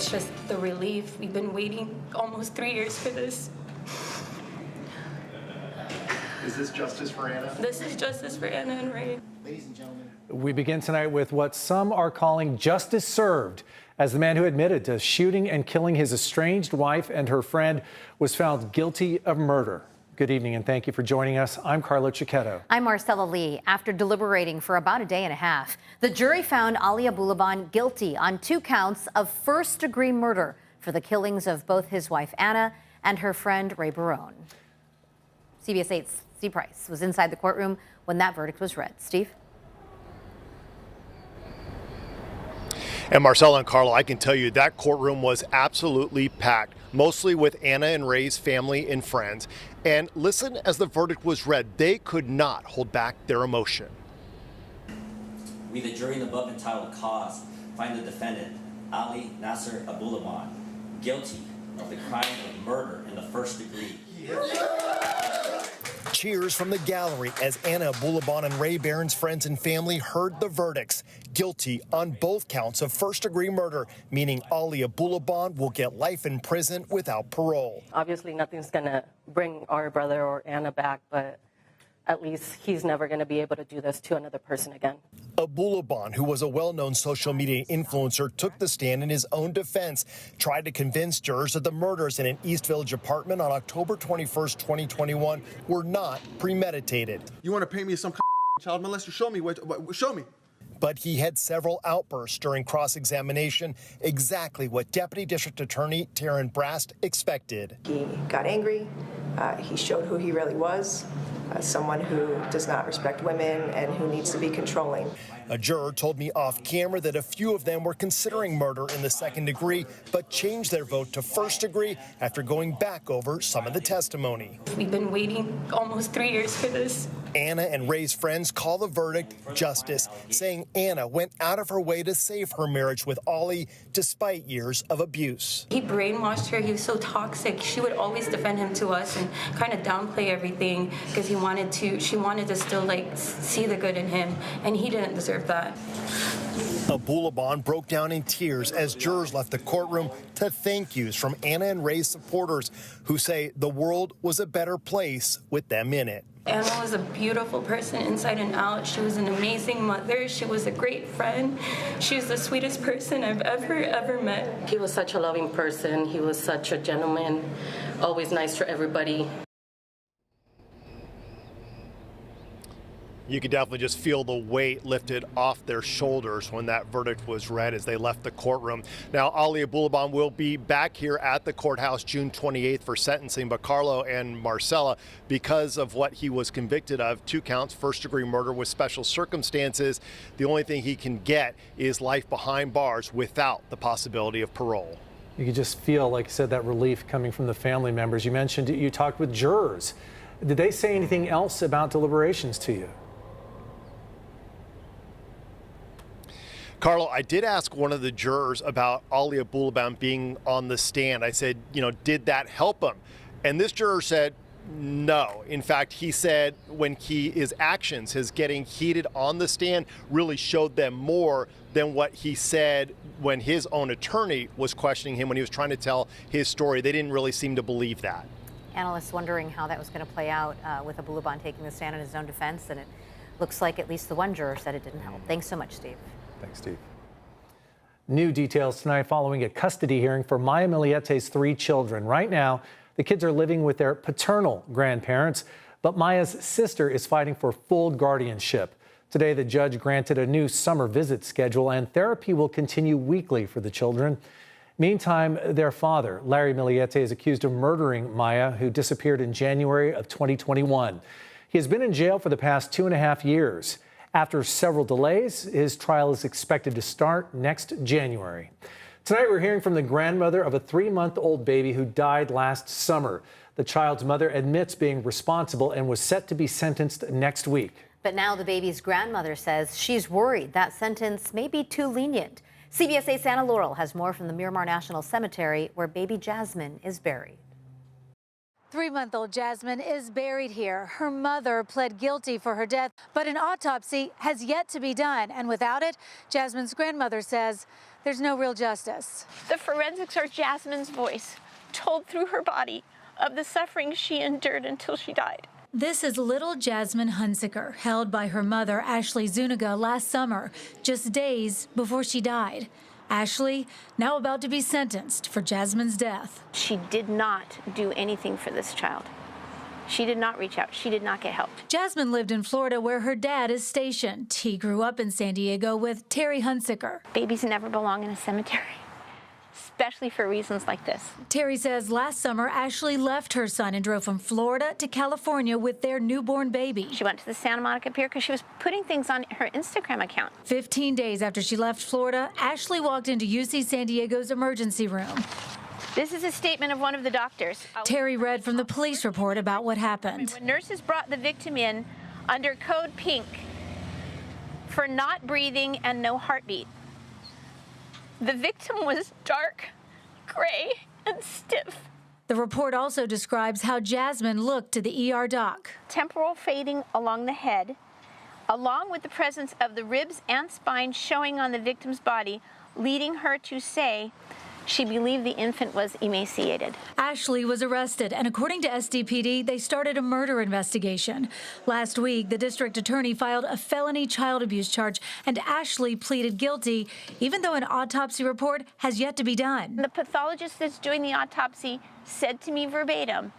It's just the relief. We've been waiting almost 3 years for this. Is this justice for Anna? This is justice for Anna and Ray. Ladies and gentlemen. We begin tonight with what some are calling justice served, as the man who admitted to shooting and killing his estranged wife and her friend was found guilty of murder. Good evening and thank you for joining us. I'm Carlo Cicchetto. I'm Marcella Lee. After deliberating for about a day and a half, the jury found Ali Abulaban guilty on 2 counts of first-degree murder for the killings of both his wife Anna and her friend Ray Barone. CBS 8's Steve Price was inside the courtroom when that verdict was read. Steve? And Marcella and Carlo, I can tell you that courtroom was absolutely packed, mostly with Anna and Ray's family and friends. And listen, as the verdict was read, they could not hold back their emotion. We, the jury in the above entitled cause, find the defendant, Ali Nasser Abulaban, guilty of the crime of murder in the first degree. Cheers from the gallery as Anna Abulaban and Ray Barron's friends and family heard the verdicts. Guilty on both counts of first-degree murder, meaning Ali Abulaban will get life in prison without parole. Obviously, nothing's going to bring our brother or Anna back, but at least he's never going to be able to do this to another person again. Abulaban, who was a well-known social media influencer, took the stand in his own defense, tried to convince jurors that the murders in an East Village apartment on October 21st, 2021 were not premeditated. You want to paint me as some child molester? Show me. Show me. But he had several outbursts during cross-examination, exactly what Deputy District Attorney Taryn Brast expected. He got angry. He showed who he really was, someone who does not respect women and who needs to be controlling. A juror told me off camera that a few of them were considering murder in the second degree, but changed their vote to first degree after going back over some of the testimony. We've been waiting almost 3 years for this. Anna and Ray's friends call the verdict justice, saying Anna went out of her way to save her marriage with Ali despite years of abuse. He brainwashed her. He was so toxic. She would always defend him to us and kind of downplay everything because she wanted to still see the good in him, and he didn't deserve that. Abulaban broke down in tears as jurors left the courtroom to thank yous from Anna and Ray's supporters, who say the world was a better place with them in it. Anna was a beautiful person inside and out. She was an amazing mother. She was a great friend. She was the sweetest person I've ever met. He was such a loving person. He was such a gentleman, always nice to everybody. You could definitely just feel the weight lifted off their shoulders when that verdict was read as they left the courtroom. Now, Ali Abulaban will be back here at the courthouse June 28th for sentencing, but Carlo and Marcella, because of what he was convicted of, 2 counts, first-degree murder with special circumstances, the only thing he can get is life behind bars without the possibility of parole. You could just feel, like you said, that relief coming from the family members. You mentioned you talked with jurors. Did they say anything else about deliberations to you? Carlo, I did ask one of the jurors about Ali Abulaban being on the stand. I said, did that help him? And this juror said, no. In fact, he said his actions, his getting heated on the stand, really showed them more than what he said when his own attorney was questioning him when he was trying to tell his story. They didn't really seem to believe that. Analysts wondering how that was going to play out with Abulaban taking the stand in his own defense, and it looks like at least the one juror said it didn't help. Thanks so much, Steve. Thanks, Steve. New details tonight following a custody hearing for Maya Milliete's 3 children. Right now, the kids are living with their paternal grandparents, but Maya's sister is fighting for full guardianship. Today, the judge granted a new summer visit schedule, and therapy will continue weekly for the children. Meantime, their father, Larry Milliete, is accused of murdering Maya, who disappeared in January of 2021. He has been in jail for the past 2.5 years. After several delays, his trial is expected to start next January. Tonight, we're hearing from the grandmother of a 3-month-old baby who died last summer. The child's mother admits being responsible and was set to be sentenced next week. But now the baby's grandmother says she's worried that sentence may be too lenient. CBS 8's Anna Laurel has more from the Miramar National Cemetery, where baby Jasmine is buried. 3-month-old Jasmine is buried here. Her mother pled guilty for her death, but an autopsy has yet to be done. And without it, Jasmine's grandmother says there's no real justice. The forensics are Jasmine's voice, told through her body, of the suffering she endured until she died. This is little Jasmine Hunsicker, held by her mother, Ashley Zuniga, last summer, just days before she died. Ashley, now about to be sentenced for Jasmine's death. She did not do anything for this child. She did not reach out. She did not get help. Jasmine lived in Florida where her dad is stationed. He grew up in San Diego with Terry Hunsicker. Babies never belong in a cemetery, especially for reasons like this. Terry says last summer, Ashley left her son and drove from Florida to California with their newborn baby. She went to the Santa Monica Pier because she was putting things on her Instagram account. 15 days after she left Florida, Ashley walked into UC San Diego's emergency room. This is a statement of one of the doctors. Terry read from the police report about what happened. When nurses brought the victim in under code pink for not breathing and no heartbeat, the victim was dark, gray, and stiff. The report also describes how Jasmine looked to the ER doc. Temporal fading along the head, along with the presence of the ribs and spine showing on the victim's body, leading her to say she believed the infant was emaciated. Ashley was arrested, and according to SDPD, they started a murder investigation. Last week, the district attorney filed a felony child abuse charge, and Ashley pleaded guilty, even though an autopsy report has yet to be done. The pathologist that's doing the autopsy said to me verbatim,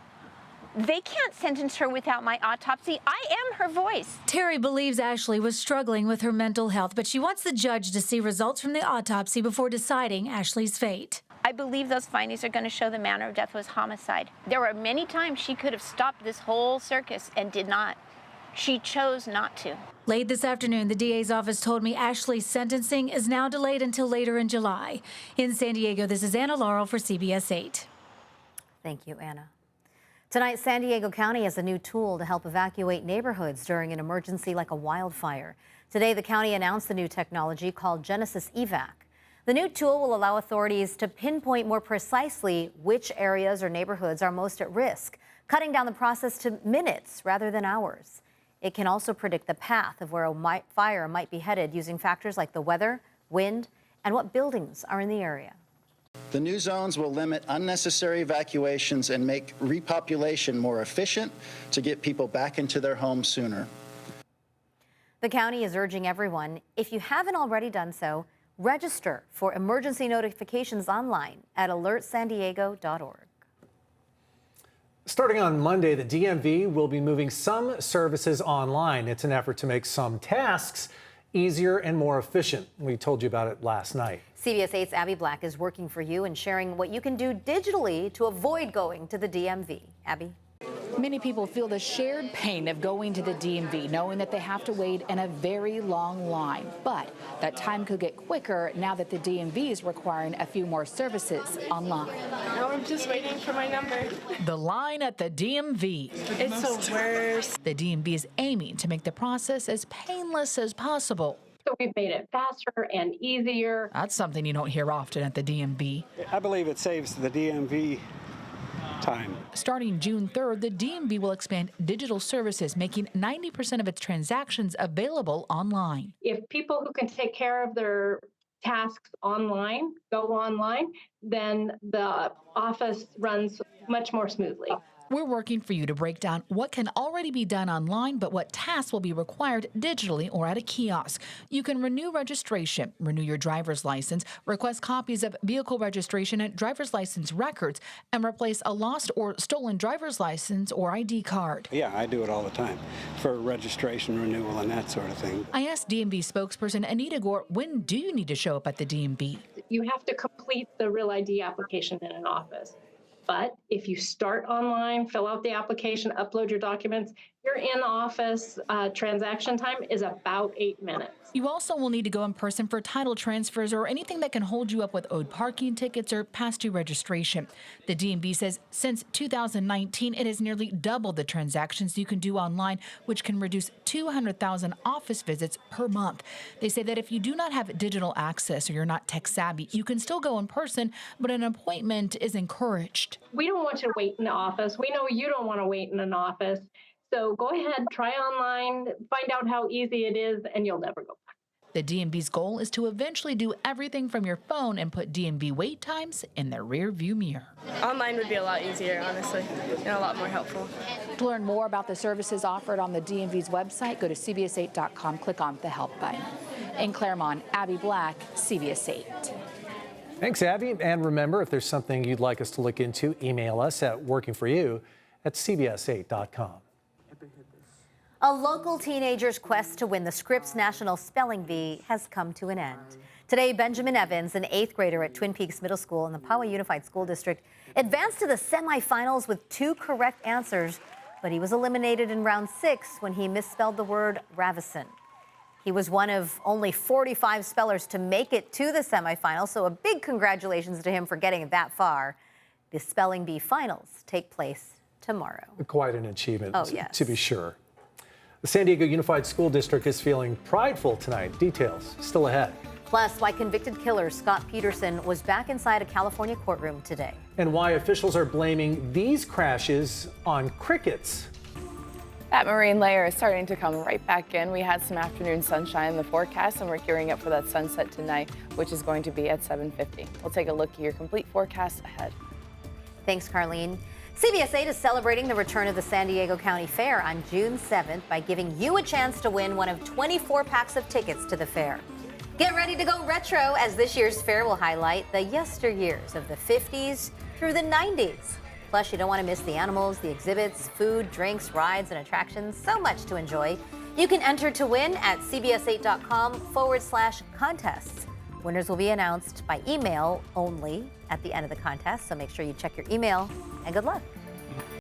"They can't sentence her without my autopsy. I am her voice." Terry believes Ashley was struggling with her mental health, but she wants the judge to see results from the autopsy before deciding Ashley's fate. I believe those findings are going to show the manner of death was homicide. There were many times she could have stopped this whole circus and did not. She chose not to. Late this afternoon, the DA's office told me Ashley's sentencing is now delayed until later in July. In San Diego, this is Anna Laurel for CBS 8. Thank you, Anna. Tonight, San Diego County has a new tool to help evacuate neighborhoods during an emergency like a wildfire. Today, the county announced the new technology called Genesis Evac. The new tool will allow authorities to pinpoint more precisely which areas or neighborhoods are most at risk, cutting down the process to minutes rather than hours. It can also predict the path of where a fire might be headed using factors like the weather, wind, and what buildings are in the area. The new zones will limit unnecessary evacuations and make repopulation more efficient to get people back into their homes sooner. The county is urging everyone, if you haven't already done so, register for emergency notifications online at alertsandiego.org. Starting on Monday, the DMV will be moving some services online. It's an effort to make some tasks easier and more efficient. We told you about it last night. CBS 8's Abby Black is working for you and sharing what you can do digitally to avoid going to the DMV. Abby? Many people feel the shared pain of going to the DMV, knowing that they have to wait in a very long line. But that time could get quicker now that the DMV is requiring a few more services online. Now I'm just waiting for my number. The line at the DMV. It's the worst. The DMV is aiming to make the process as painless as possible. So we've made it faster and easier. That's something you don't hear often at the DMV. I believe it saves the DMV time. Starting June 3rd, the DMV will expand digital services, making 90% of its transactions available online. If people who can take care of their tasks online go online, then the office runs much more smoothly. We're working for you to break down what can already be done online, but what tasks will be required digitally or at a kiosk. You can renew registration, renew your driver's license, request copies of vehicle registration and driver's license records, and replace a lost or stolen driver's license or ID card. Yeah, I do it all the time for registration renewal and that sort of thing. I asked DMV spokesperson Anita Gore, when do you need to show up at the DMV? You have to complete the Real ID application in an office. But if you start online, fill out the application, upload your documents, Your in-office transaction time is about 8 minutes. You also will need to go in person for title transfers or anything that can hold you up with owed parking tickets or past due registration. The DMV says since 2019, it has nearly doubled the transactions you can do online, which can reduce 200,000 office visits per month. They say that if you do not have digital access or you're not tech savvy, you can still go in person, but an appointment is encouraged. We don't want you to wait in the office. We know you don't want to wait in an office. So go ahead, try online, find out how easy it is, and you'll never go back. The DMV's goal is to eventually do everything from your phone and put DMV wait times in their rear view mirror. Online would be a lot easier, honestly, and a lot more helpful. To learn more about the services offered on the DMV's website, go to CBS8.com, click on the Help button. In Claremont, Abby Black, CBS 8. Thanks, Abby. And remember, if there's something you'd like us to look into, email us at workingforyou@cbs8.com. A local teenager's quest to win the Scripps National Spelling Bee has come to an end. Today, Benjamin Evans, an 8th grader at Twin Peaks Middle School in the Poway Unified School District, advanced to the semifinals with 2 correct answers, but he was eliminated in round 6 when he misspelled the word Ravison. He was one of only 45 spellers to make it to the semifinals, so a big congratulations to him for getting that far. The Spelling Bee finals take place tomorrow. Quite an achievement, yes. to be sure. The San Diego Unified School District is feeling prideful tonight. Details still ahead. Plus, why convicted killer Scott Peterson was back inside a California courtroom today. And why officials are blaming these crashes on crickets. That marine layer is starting to come right back in. We had some afternoon sunshine in the forecast, and we're gearing up for that sunset tonight, which is going to be at 7:50. We'll take a look at your complete forecast ahead. Thanks, Carlene. CBS 8 is celebrating the return of the San Diego County Fair on June 7th by giving you a chance to win one of 24 packs of tickets to the fair. Get ready to go retro, as this year's fair will highlight the yesteryears of the 50s through the 90s. Plus, you don't want to miss the animals, the exhibits, food, drinks, rides, and attractions. So much to enjoy. You can enter to win at cbs8.com/contests. Winners will be announced by email only at the end of the contest, so make sure you check your email, and good luck.